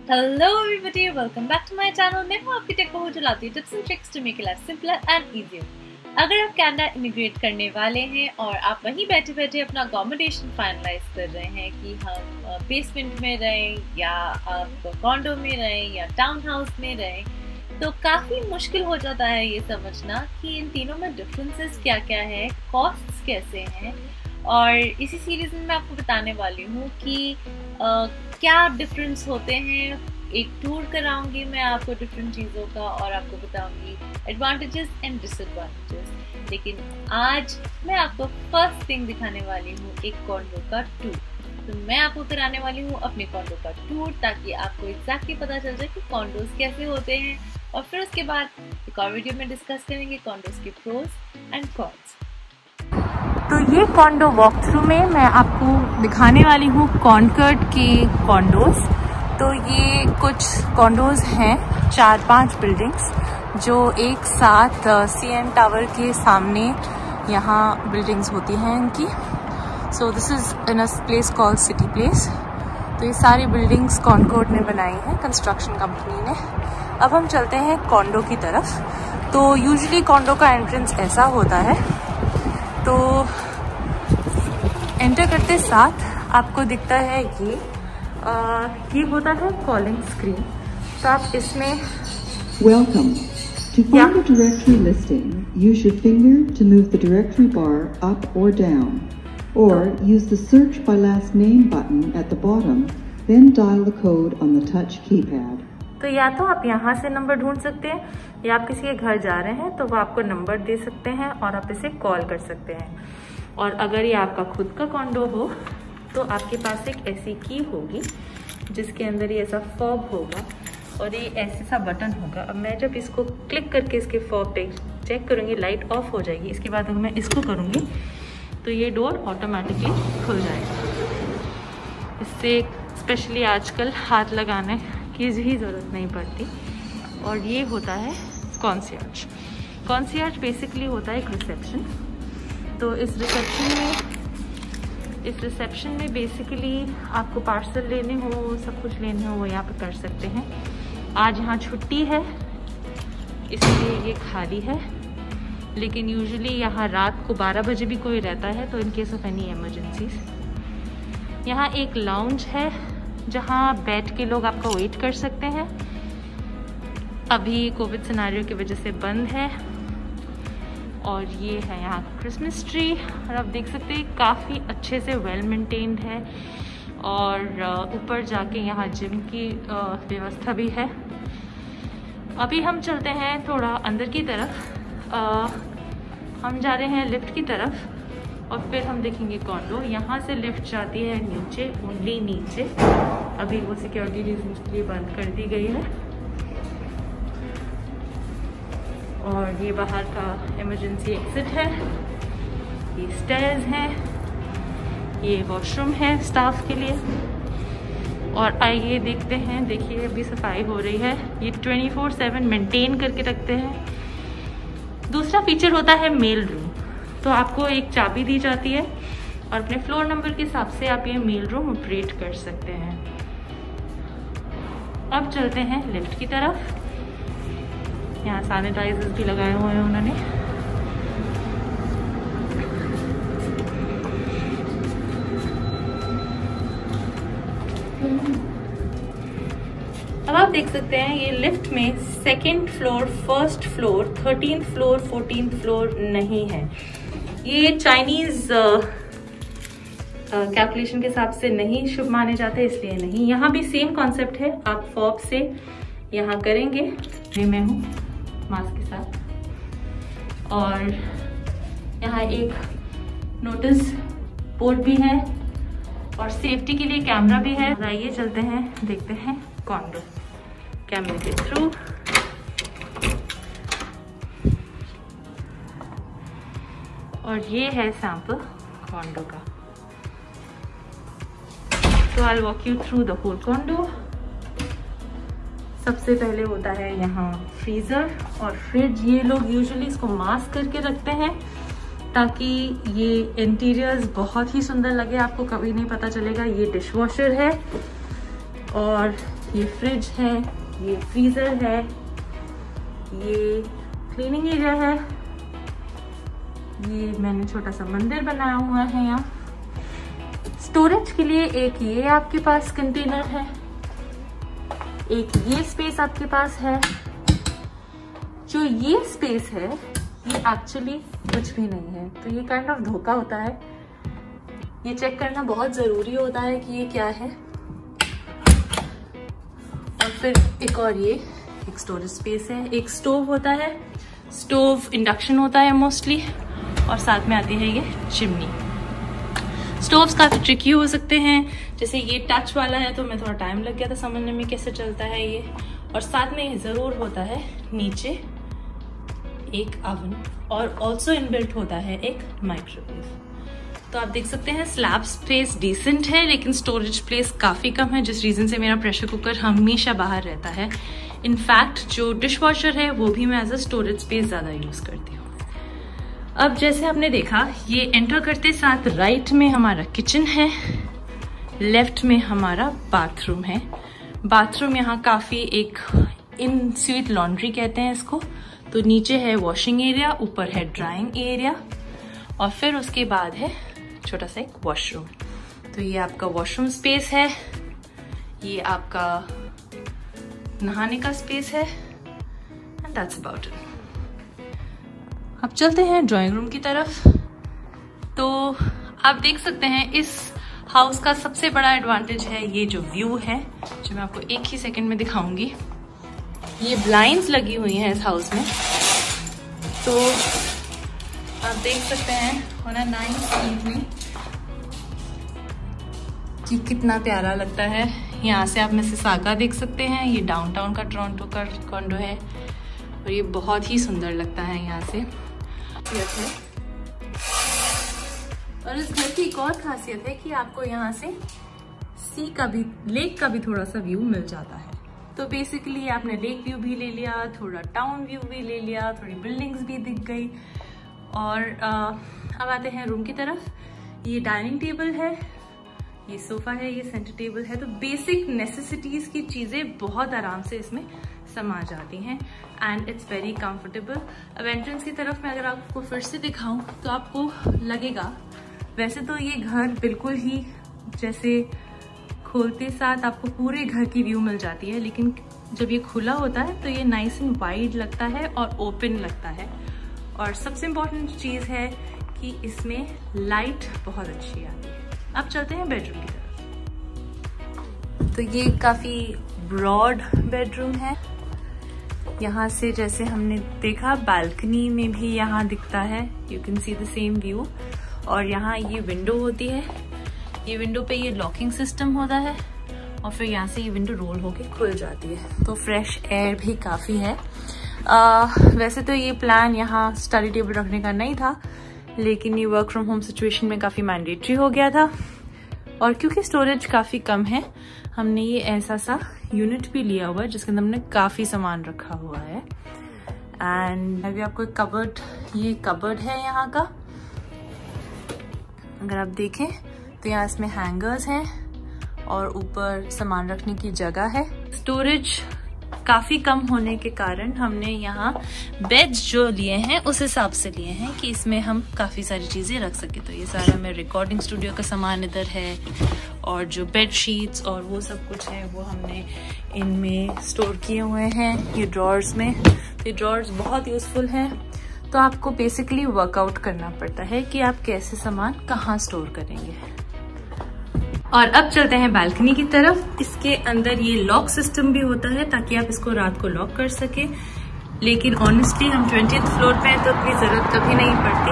Hello everybody, welcome back to my channel. मैं हूं आपकी टेक हो जो लाती हूं tips and tricks to make life simpler and easier. अगर आप कनाडा इमिग्रेट करने वाले हैं और आप वहीं बैठे बैठे अपना अकोमोडेशन फाइनलाइज कर रहे हैं कि हम बेसमेंट में रहें या आप कॉन्डो में रहें या टाउन हाउस में रहें, तो काफ़ी मुश्किल हो जाता है ये समझना कि इन तीनों में डिफरेंसेस क्या क्या है, कॉस्ट्स कैसे हैं। और इसी सीरीज में मैं आपको बताने वाली हूँ कि क्या डिफरेंस होते हैं। एक टूर कराऊंगी मैं आपको डिफरेंट चीज़ों का और आपको बताऊंगी एडवांटेजेस एंड डिसएडवांटेजेस। लेकिन आज मैं आपको फर्स्ट थिंग दिखाने वाली हूँ एक कॉन्डो का टूर। तो मैं आपको कराने वाली हूँ अपने कॉन्डो का टूर ताकि आपको एग्जैक्टली पता चल जाए कि कॉन्डोज कैसे होते हैं, और फिर उसके बाद एक और वीडियो में डिस्कस करेंगे कॉन्डोज के प्रोज एंड कॉन्स। तो ये कॉन्डो वॉक थ्रू में मैं आपको दिखाने वाली हूँ कॉनकॉर्ड के कॉन्डोज। तो ये कुछ कॉन्डोज हैं, 4-5 बिल्डिंग्स जो एक साथ CN टावर के सामने यहाँ बिल्डिंग्स होती हैं इनकी। So this is in a place called city place. तो ये सारी बिल्डिंग्स कॉनकॉर्ड ने बनाई हैं, कंस्ट्रक्शन कंपनी ने। अब हम चलते हैं कॉन्डो की तरफ। तो यूजुअली कॉन्डो का एंट्रेंस ऐसा होता है। तो एंटर करते साथ आपको दिखता है ये होता है कॉलिंग स्क्रीन। तो आप इसमें Welcome. To find a directory listing, use your finger to move the directory bar up or down, or use the search by last name button at the bottom, then dial the code on the touch keypad. तो या तो आप यहाँ से number ढूंढ सकते हैं या आप किसी के घर जा रहे हैं तो वो आपको नंबर दे सकते हैं और आप इसे कॉल कर सकते हैं। और अगर ये आपका खुद का कॉन्डो हो तो आपके पास एक ऐसी की होगी जिसके अंदर ये ऐसा फॉब होगा और ये ऐसे सा बटन होगा। अब मैं जब इसको क्लिक करके इसके फॉब पे चेक करूँगी, लाइट ऑफ हो जाएगी। इसके बाद अगर मैं इसको करूँगी तो ये डोर ऑटोमेटिकली खुल जाएगा। इससे स्पेशली आजकल हाथ लगाने की ही ज़रूरत नहीं पड़ती। और ये होता है कॉन्सियर्ज। कॉन्सियर्ज बेसिकली होता है एक रिसेप्शन। तो इस रिसेप्शन में बेसिकली आपको पार्सल लेने हो, सब कुछ लेने हो, वो यहाँ पे कर सकते हैं। आज यहाँ छुट्टी है इसलिए ये खाली है, लेकिन यूजुअली यहाँ रात को 12 बजे भी कोई रहता है। तो in case of any emergencies यहाँ एक लाउंज है जहाँ बैठ के लोग आपका वेट कर सकते हैं। अभी कोविड सिनेरियो की वजह से बंद है। और ये है यहाँ क्रिसमस ट्री, और आप देख सकते हैं काफ़ी अच्छे से वेल मेंटेन्ड है। और ऊपर जाके यहाँ जिम की व्यवस्था भी है। अभी हम चलते हैं थोड़ा अंदर की तरफ। हम जा रहे हैं लिफ्ट की तरफ और फिर हम देखेंगे कॉन्डो। यहाँ से लिफ्ट जाती है नीचे, ओनली नीचे। अभी वो सिक्योरिटी रीजंस के लिए बंद कर दी गई है। और ये बाहर का इमरजेंसी एग्जिट है, ये स्टेयर्स हैं, ये वॉशरूम है स्टाफ के लिए। और आइए देखते हैं, देखिए अभी सफाई हो रही है। ये 24/7 मेंटेन करके रखते हैं। दूसरा फीचर होता है मेल रूम। तो आपको एक चाबी दी जाती है और अपने फ्लोर नंबर के हिसाब से आप ये मेल रूम ऑपरेट कर सकते हैं। अब चलते हैं लिफ्ट की तरफ। यहाँ सैनिटाइजर्स भी लगाए हुए हैं उन्होंने। अब आप देख सकते हैं ये लिफ्ट में 2nd floor, 1st floor, 13th floor, 14th floor नहीं है। ये चाइनीज कैलकुलेशन के हिसाब से नहीं शुभ माने जाते, इसलिए नहीं। यहाँ भी सेम कॉन्सेप्ट है, आप फॉब से यहाँ करेंगे। ये मैं हूँ मास्क के साथ। और यहाँ एक नोटिस बोर्ड भी है और सेफ्टी के लिए कैमरा भी है। आइए चलते हैं, देखते हैं कॉन्डो कैमरे के थ्रू। और ये है सैंपल कॉन्डो का। तो I walk you through the whole condo. सबसे पहले होता है यहाँ फ्रीजर और फ्रिज। ये लोग यूजुअली इसको मास्क करके रखते हैं ताकि ये इंटीरियर्स बहुत ही सुंदर लगे, आपको कभी नहीं पता चलेगा। ये डिशवॉशर है और ये फ्रिज है, ये फ्रीजर है, ये क्लीनिंग एरिया है, ये मैंने छोटा सा मंदिर बनाया हुआ है यहाँ। स्टोरेज के लिए एक ये आपके पास कंटेनर है, एक ये स्पेस आपके पास है। जो ये स्पेस है ये एक्चुअली कुछ भी नहीं है, तो ये काइंड ऑफ धोखा होता है। ये चेक करना बहुत जरूरी होता है कि ये क्या है। और फिर एक और ये एक स्टोरेज स्पेस है। एक स्टोव होता है, स्टोव इंडक्शन होता है मोस्टली, और साथ में आती है ये चिमनी। स्टोव्स काफी ट्रिकी हो सकते हैं, जैसे ये टच वाला है तो मैं थोड़ा टाइम लग गया था समझने में कैसे चलता है ये। और साथ में जरूर होता है नीचे एक ओवन, और ऑल्सो इनबिल्ट होता है एक माइक्रोवेव। तो आप देख सकते हैं स्लैब स्पेस डिसेंट है, लेकिन स्टोरेज प्लेस काफी कम है, जिस रीजन से मेरा प्रेशर कुकर हमेशा बाहर रहता है। इनफैक्ट जो डिश वॉशर है वो भी मैं एज अ स्टोरेज स्पेस ज्यादा यूज करती हूँ। अब जैसे आपने देखा, ये एंटर करते साथ राइट में हमारा किचन है, लेफ्ट में हमारा बाथरूम है। बाथरूम यहाँ काफी एक इन स्वीट लॉन्ड्री कहते हैं इसको। तो नीचे है वॉशिंग एरिया, ऊपर है ड्राइंग एरिया, और फिर उसके बाद है छोटा सा एक वॉशरूम। तो ये आपका वॉशरूम स्पेस है, ये आपका नहाने का स्पेस है, एंड दैट्स अबाउट इट। अब चलते हैं ड्राइंग रूम की तरफ। तो आप देख सकते हैं इस हाउस का सबसे बड़ा एडवांटेज है ये जो व्यू है, जो मैं आपको एक ही सेकंड में दिखाऊंगी। ये ब्लाइंड्स लगी हुई हैं इस हाउस में, तो आप देख सकते हैं ऑन अ नाइस इवनिंग कि कितना प्यारा लगता है। यहाँ से आप मिसिसागा देख सकते हैं, ये डाउनटाउन का टोरंटो का कॉन्डो है, और ये बहुत ही सुंदर लगता है यहाँ से। और इस घर की एक और खासियत है कि आपको यहाँ से सी का भी, लेक का भी थोड़ा सा व्यू मिल जाता है। तो बेसिकली आपने लेक व्यू भी ले लिया, थोड़ा टाउन व्यू भी ले लिया, थोड़ी बिल्डिंग्स भी दिख गई। और अब आते हैं रूम की तरफ। ये डाइनिंग टेबल है, ये सोफा है, ये सेंटर टेबल है। तो बेसिक नेसेसिटीज की चीजें बहुत आराम से इसमें समा जाती हैं, एंड इट्स वेरी कंफर्टेबल। अब एंट्रेंस की तरफ मैं अगर आपको फिर से दिखाऊं तो आपको लगेगा, वैसे तो ये घर बिल्कुल ही जैसे खोलते साथ आपको पूरे घर की व्यू मिल जाती है, लेकिन जब ये खुला होता है तो ये नाइस एंड वाइड लगता है और ओपन लगता है। और सबसे इम्पोर्टेंट चीज़ है कि इसमें लाइट बहुत अच्छी आती है। अब चलते हैं बेडरूम की तरफ। तो ये काफ़ी ब्रॉड बेडरूम है। यहाँ से जैसे हमने देखा बालकनी में भी यहाँ दिखता है, you can see the same view. और यहाँ ये विंडो होती है, ये विंडो पे ये लॉकिंग सिस्टम होता है, और फिर यहाँ से ये विंडो रोल होके खुल जाती है, तो फ्रेश एयर भी काफ़ी है। वैसे तो ये प्लान यहाँ स्टडी टेबल रखने का नहीं था, लेकिन ये वर्क फ्रॉम होम सिचुएशन में काफ़ी मैंडेटरी हो गया था, और क्योंकि स्टोरेज काफ़ी कम है हमने ये ऐसा सा यूनिट भी लिया हुआ है जिसके अंदर हमने काफ़ी सामान रखा हुआ है। एंड अभी आपको एक कबर्ड, ये कबर्ड है यहाँ का, अगर आप देखें तो यहाँ इसमें हैंगर्स हैं और ऊपर सामान रखने की जगह है। स्टोरेज काफ़ी कम होने के कारण हमने यहाँ बेड्स जो लिए हैं उस हिसाब से लिए हैं कि इसमें हम काफ़ी सारी चीज़ें रख सकें। तो ये सारा मेरे रिकॉर्डिंग स्टूडियो का सामान इधर है, और जो बेड शीट्स और वो सब कुछ है वो हमने इनमें स्टोर किए हुए हैं, ये ड्रॉर्स में। तो ये ड्रॉर्स बहुत यूज़फुल हैं। तो आपको बेसिकली वर्कआउट करना पड़ता है कि आप कैसे सामान कहाँ स्टोर करेंगे। और अब चलते हैं बालकनी की तरफ। इसके अंदर ये लॉक सिस्टम भी होता है ताकि आप इसको रात को लॉक कर सके, लेकिन ऑनेस्टली हम 20th फ्लोर पे हैं तो इतनी जरूरत कभी नहीं पड़ती।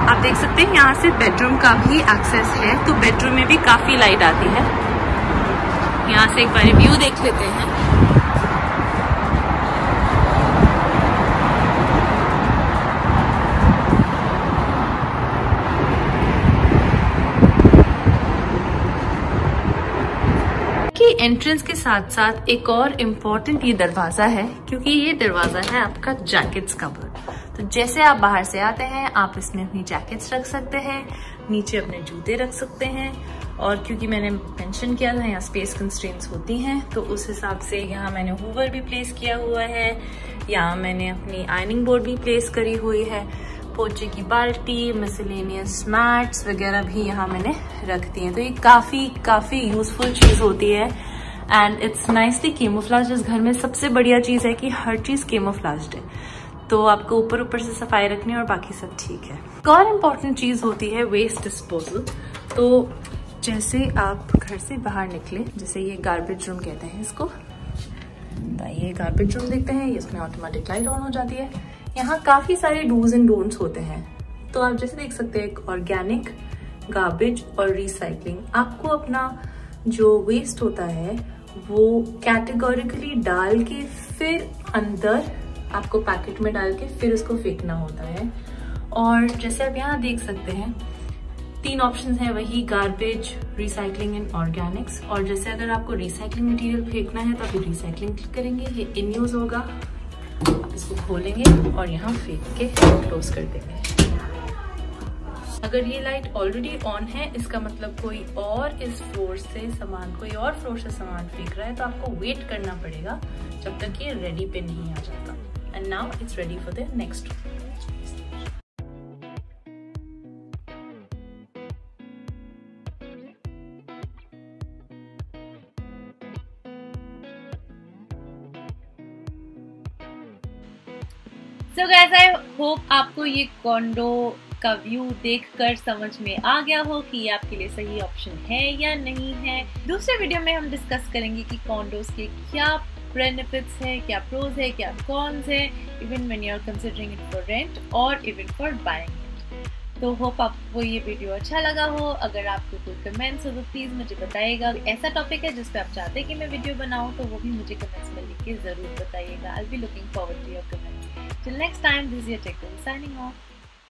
आप देख सकते हैं यहाँ से बेडरूम का भी एक्सेस है, तो बेडरूम में भी काफी लाइट आती है। यहाँ से एक बार व्यू देख लेते हैं। एंट्रेंस के साथ साथ एक और इम्पोर्टेंट ये दरवाजा है, क्योंकि ये दरवाजा है आपका जैकेट्स कबर्ड। तो जैसे आप बाहर से आते हैं आप इसमें अपनी जैकेट्स रख सकते हैं, नीचे अपने जूते रख सकते हैं, और क्योंकि मैंने मेंशन किया था यहाँ स्पेस कंस्ट्रेंट्स होती हैं, तो उस हिसाब से यहाँ मैंने हूवर भी प्लेस किया हुआ है, यहाँ मैंने अपनी आयरनिंग बोर्ड भी प्लेस करी हुई है, पोचे की बाल्टी, मिसलेनियस मैट्स वगैरह भी यहाँ मैंने रख दी हैं। तो ये काफ़ी यूजफुल चीज़ होती है एंड इट्स नाइसली कैमोफ्लेज्ड। इस घर में सबसे बढ़िया चीज़ है कि हर चीज़ कैमोफ्लेज्ड है, तो आपको ऊपर से सफाई रखनी है और बाकी सब ठीक है। एक और इम्पॉर्टेंट चीज़ होती है वेस्ट डिस्पोजल। तो जैसे आप घर से बाहर निकले, जैसे ये गार्बेज रूम कहते हैं इसको, ये गार्बेज रूम देखते हैं, इसमें ऑटोमेटिक लाइट ऑन हो जाती है। यहाँ काफ़ी सारे डूज एंड डोंट्स होते हैं, तो आप जैसे देख सकते हैं एक ऑर्गेनिक, गार्बेज और रिसाइकलिंग। आपको अपना जो वेस्ट होता है वो कैटेगोरिकली डाल के फिर अंदर आपको पैकेट में डाल के फिर उसको फेंकना होता है। और जैसे आप यहाँ देख सकते हैं 3 ऑप्शंस हैं, वही गार्बेज, रिसाइकलिंग एंड ऑर्गेनिक्स। और जैसे अगर आपको रिसाइकलिंग मटेरियल फेंकना है तो आप रिसाइकलिंग क्लिक करेंगे, ये इन यूज होगा, आप इसको खोलेंगे और यहाँ फेंक के क्लोज कर देंगे। अगर ये लाइट ऑलरेडी ऑन है, इसका मतलब कोई और इस फ्लोर से सामान, कोई और फ्लोर से सामान फेंक रहा है, तो आपको वेट करना पड़ेगा जब तक ये रेडी पे नहीं आ जाता। And now it's ready for the next. So guys, I hope आपको ये कॉन्डो का व्यू देखकर समझ में आ गया हो कि ये आपके लिए सही ऑप्शन है या नहीं है। दूसरे वीडियो में हम डिस्कस करेंगे कि कॉन्डोज के क्या बेनिफिट्स है, क्या प्रोज है, क्या कॉन्स है, even when you are considering it for rent और इवन फॉर बाइंग इट। तो होप आपको ये वीडियो अच्छा लगा हो। अगर आपको कोई कमेंट्स हो तो प्लीज़ मुझे बताइएगा। ऐसा टॉपिक है जिस पे आप चाहते हैं कि मैं वीडियो बनाऊं तो वो भी मुझे कमेंट्स में लिख के ज़रूर बताइएगा। I will be looking forward to your comments. Till next time, this is your tech signing off.